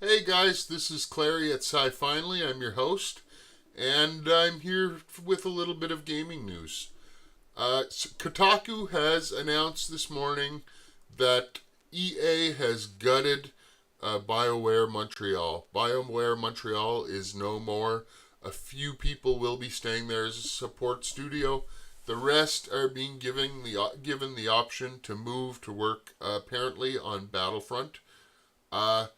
Hey guys, this is Clary at Sci Finally. I'm your host, and I'm here with a little bit of gaming news. Kotaku has announced this morning that EA has gutted Bioware Montreal. Bioware Montreal is no more. A few people will be staying there as a support studio. The rest are being given the option to move to work apparently on Battlefront. Uh,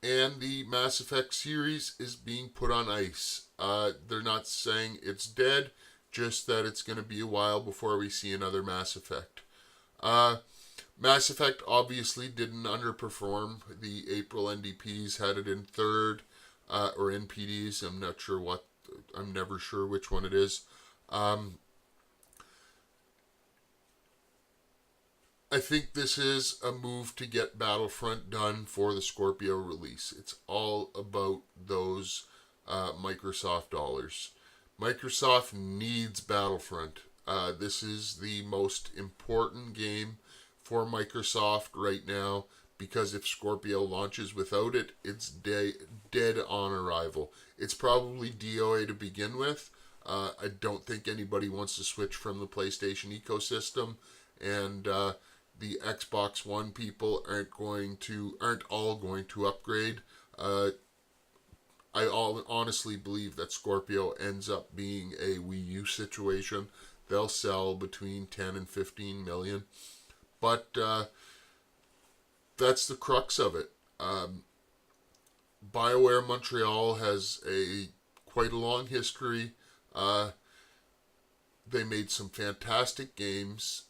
and the Mass Effect series is being put on ice. They're not saying it's dead, just that it's going to be a while before we see another Mass Effect. Uh, Mass Effect obviously didn't underperform. The April NDPs had it in third, or NPDs. I'm never sure which one it is. Um, I think this is a move to get Battlefront done for the Scorpio release. It's all about those Microsoft dollars. Microsoft needs Battlefront. This is the most important game for Microsoft right now because if Scorpio launches without it, it's dead on arrival. It's probably DOA to begin with. I don't think anybody wants to switch from the PlayStation ecosystem, and the Xbox One people aren't all going to upgrade. I honestly believe that Scorpio ends up being a Wii U situation. They'll sell between 10 and 15 million, but that's the crux of it. Bioware Montreal has quite a long history. They made some fantastic games,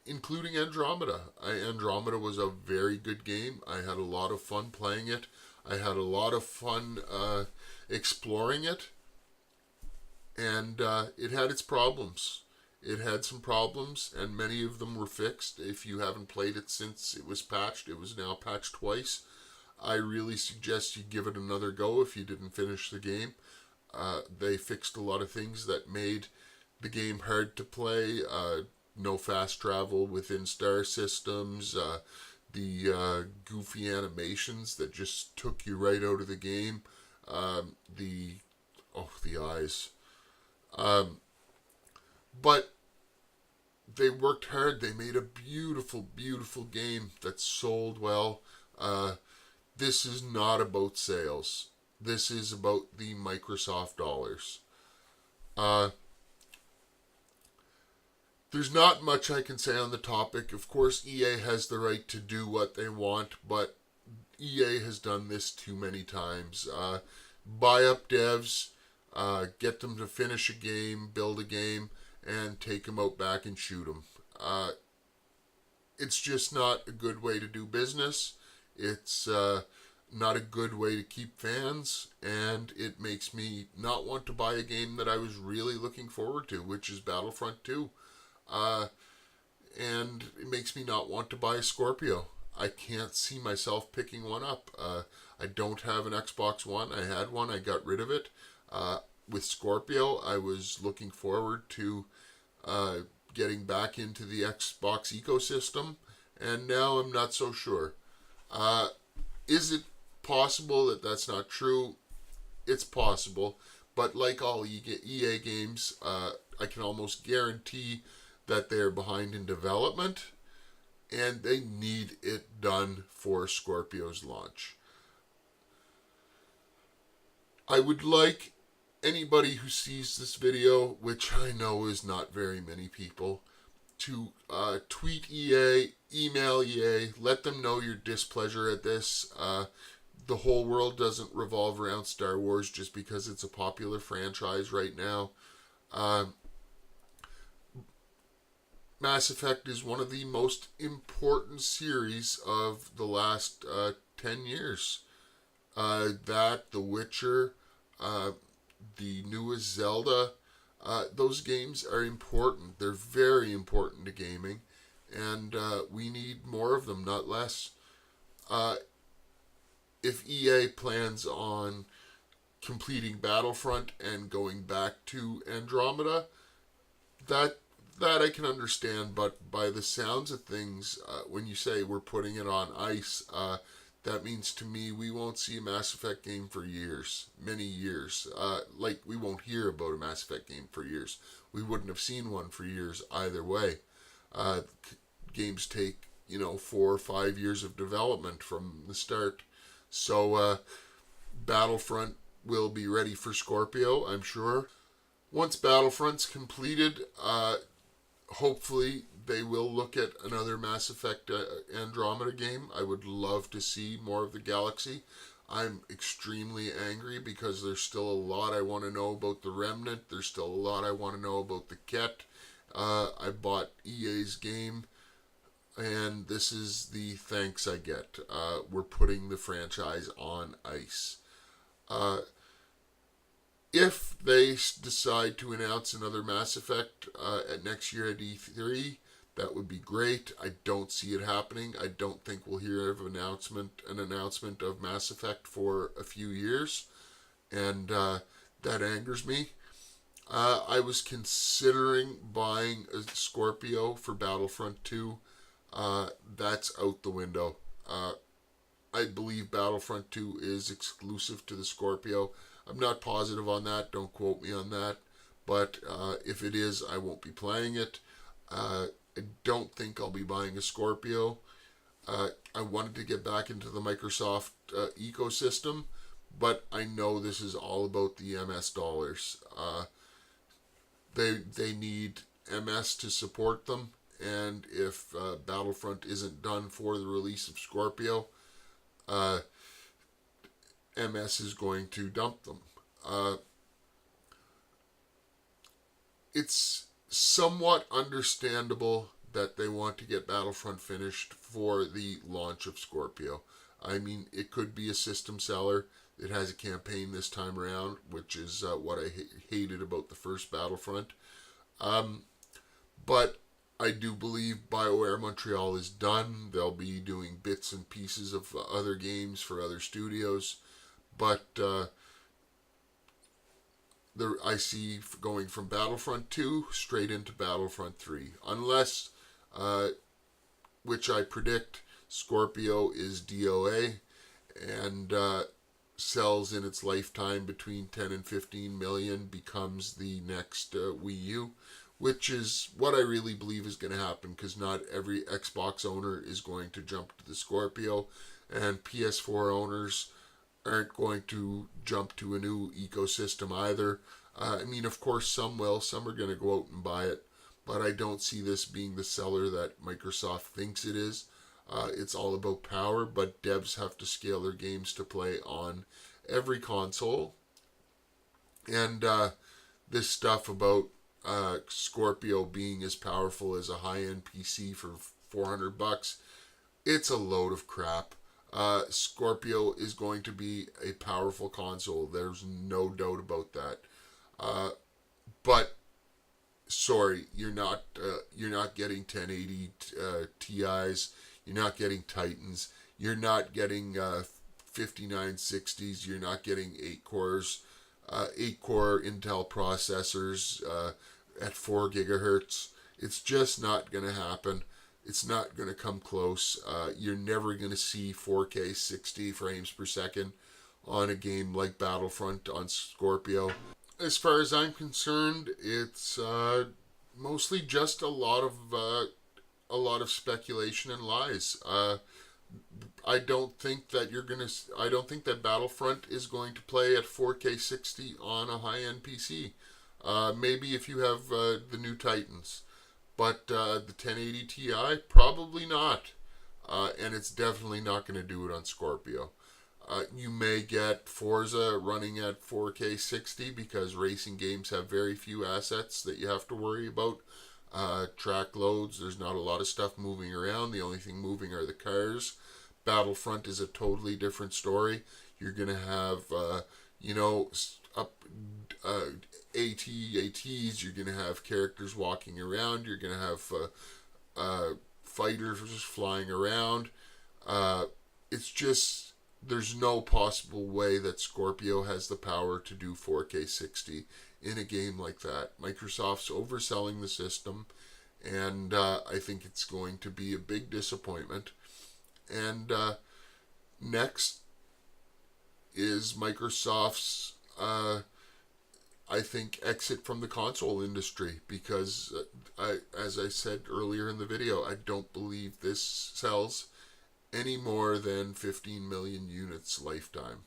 including Andromeda. Andromeda was a very good game. I had a lot of fun playing it. I had a lot of fun exploring it. And it had its problems. It had some problems, and many of them were fixed. If you haven't played it since it was patched, it was now patched twice. I really suggest you give it another go if you didn't finish the game. They fixed a lot of things that made the game hard to play. No fast travel within star systems, the goofy animations that just took you right out of the game, the eyes. But they worked hard. They made a beautiful, beautiful game that sold well. This is not about sales. This is about the Microsoft dollars. Uh, There's not much I can say on the topic. Of course, EA has the right to do what they want, but EA has done this too many times. Buy up devs, get them to finish a game, build a game, and take them out back and shoot them. It's just not a good way to do business. It's not a good way to keep fans, and it makes me not want to buy a game that I was really looking forward to, which is Battlefront 2. And it makes me not want to buy a Scorpio. I can't see myself picking one up. I don't have an Xbox One. I had one. I got rid of it. With Scorpio, I was looking forward to getting back into the Xbox ecosystem, and now I'm not so sure. Is it possible that that's not true? It's possible, but like all EA games, I can almost guarantee that they're behind in development, and they need it done for Scorpio's launch. I would like anybody who sees this video, which I know is not very many people, to tweet EA, email EA, let them know your displeasure at this. The whole world doesn't revolve around Star Wars just because it's a popular franchise right now. Mass Effect is one of the most important series of the last 10 years. That, The Witcher, the newest Zelda, those games are important. They're very important to gaming, and we need more of them, not less. If EA plans on completing Battlefront and going back to Andromeda, that I can understand, but by the sounds of things, when you say we're putting it on ice, that means to me we won't see a Mass Effect game for years, many years. Like, we won't hear about a Mass Effect game for years. We wouldn't have seen one for years either way. Uh, Games take, 4 or 5 years of development from the start. So, Battlefront will be ready for Scorpio, I'm sure. Once Battlefront's completed, hopefully they will look at another Mass Effect Andromeda game. I would love to see more of the galaxy. I'm extremely angry because there's still a lot I want to know about the Remnant. There's still a lot I want to know about the Ket. I bought EA's game, and this is the thanks I get. We're putting the franchise on ice. If they decide to announce another Mass Effect at next year at E3, that would be great. I don't see it happening. I don't think we'll hear of an announcement of Mass Effect for a few years, and that angers me. I was considering buying a Scorpio for Battlefront 2. That's out the window. I believe Battlefront 2 is exclusive to the Scorpio. I'm not positive on that. Don't quote me on that. But if it is, I won't be playing it. I don't think I'll be buying a Scorpio. I wanted to get back into the Microsoft ecosystem, but I know this is all about the MS dollars. They need MS to support them, and if Battlefront isn't done for the release of Scorpio, MS is going to dump them. It's somewhat understandable that they want to get Battlefront finished for the launch of Scorpio. I mean, it could be a system seller. It has a campaign this time around, which is what I hated about the first Battlefront. But I do believe Bioware Montreal is done. They'll be doing bits and pieces of other games for other studios. But I see going from Battlefront 2 straight into Battlefront 3. Unless, which I predict, Scorpio is DOA and sells in its lifetime between 10 and 15 million, becomes the next Wii U, which is what I really believe is going to happen, because not every Xbox owner is going to jump to the Scorpio, and PS4 owners aren't going to jump to a new ecosystem either. I mean, of course, some will. Some are going to go out and buy it, but I don't see this being the seller that Microsoft thinks it is. It's all about power, but devs have to scale their games to play on every console. And this stuff about Scorpio being as powerful as a high-end PC for $400, it's a load of crap. Scorpio is going to be a powerful console. There's no doubt about that. But sorry, you're not getting 1080 Ti's. You're not getting Titans. You're not getting 5960s. You're not getting 8-core Intel processors at 4 gigahertz. It's just not going to happen. It's not going to come close. You're never going to see 4K 60 frames per second on a game like Battlefront on Scorpio. As far as I'm concerned, it's mostly just a lot of speculation and lies. I don't think that Battlefront is going to play at 4K 60 on a high-end PC. Maybe if you have the new Titans. But the 1080 Ti, probably not. And it's definitely not going to do it on Scorpio. You may get Forza running at 4K 60 because racing games have very few assets that you have to worry about. Track loads, there's not a lot of stuff moving around. The only thing moving are the cars. Battlefront is a totally different story. You're going to have, ATs, you're going to have characters walking around, you're going to have fighters flying around. It's just, there's no possible way that Scorpio has the power to do 4K 60 in a game like that. Microsoft's overselling the system, and I think it's going to be a big disappointment. And Next is Microsoft's, I think, exit from the console industry, because, as I said earlier in the video, I don't believe this sells any more than 15 million units lifetime.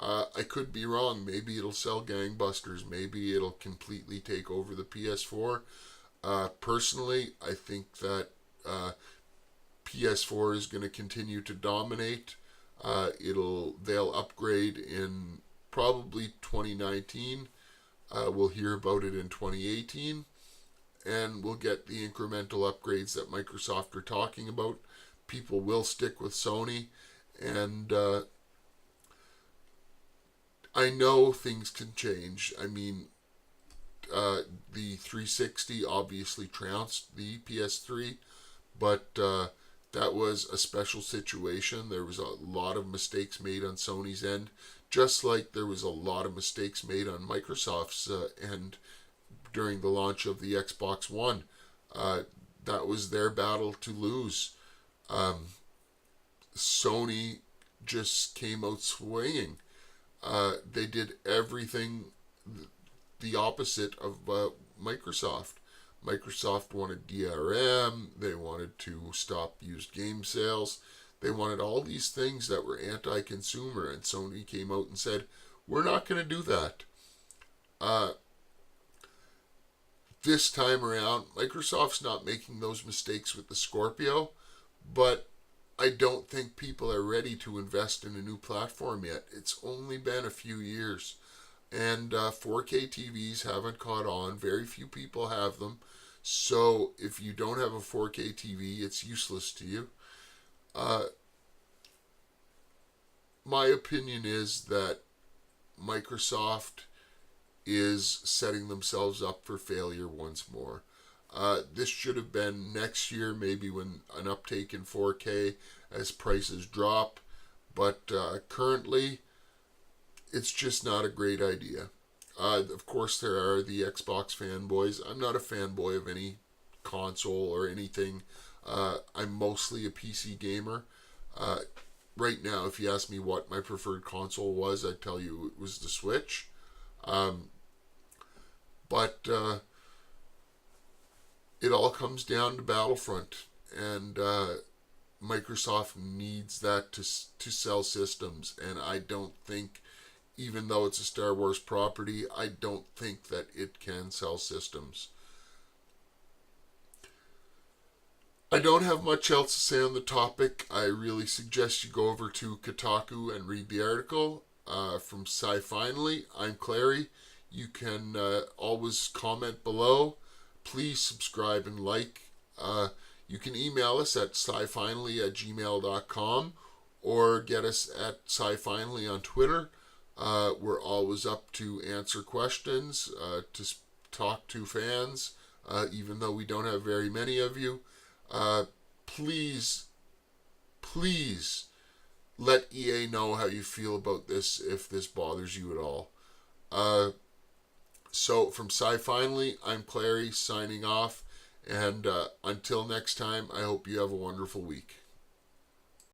I could be wrong. Maybe it'll sell gangbusters. Maybe it'll completely take over the PS4. Personally, I think that PS4 is going to continue to dominate. They'll upgrade in probably 2019. We'll hear about it in 2018, and we'll get the incremental upgrades that Microsoft are talking about. People will stick with Sony, and I know things can change. I mean, the 360 obviously trounced the PS3, but that was a special situation. There was a lot of mistakes made on Sony's end, just like there was a lot of mistakes made on Microsoft's end during the launch of the Xbox One. That was their battle to lose. Sony just came out swinging. They did everything the opposite of Microsoft. Microsoft wanted DRM, they wanted to stop used game sales, they wanted all these things that were anti-consumer, and Sony came out and said, we're not going to do that. This time around, Microsoft's not making those mistakes with the Scorpio, but I don't think people are ready to invest in a new platform yet. It's only been a few years, and 4K TVs haven't caught on. Very few people have them, so if you don't have a 4K TV, it's useless to you. My opinion is that Microsoft is setting themselves up for failure once more. This should have been next year, maybe when an uptake in 4K as prices drop, but currently it's just not a great idea. Of course, there are the Xbox fanboys. I'm not a fanboy of any console or anything. I'm mostly a PC gamer. Right now, if you ask me what my preferred console was, I'd tell you it was the Switch. But it all comes down to Battlefront, and Microsoft needs that to sell systems, and I don't think, even though it's a Star Wars property, I don't think that it can sell systems. I don't have much else to say on the topic. I really suggest you go over to Kotaku and read the article. From Sci-Finally, I'm Clary. You can always comment below. Please subscribe and like. You can email us at scifinally@gmail.com or get us at scifinally on Twitter. We're always up to answer questions, to talk to fans, even though we don't have very many of you. Please let EA know how you feel about this, if this bothers you at all. So from Sci-Finally, I'm Clary signing off, and until next time, I hope you have a wonderful week.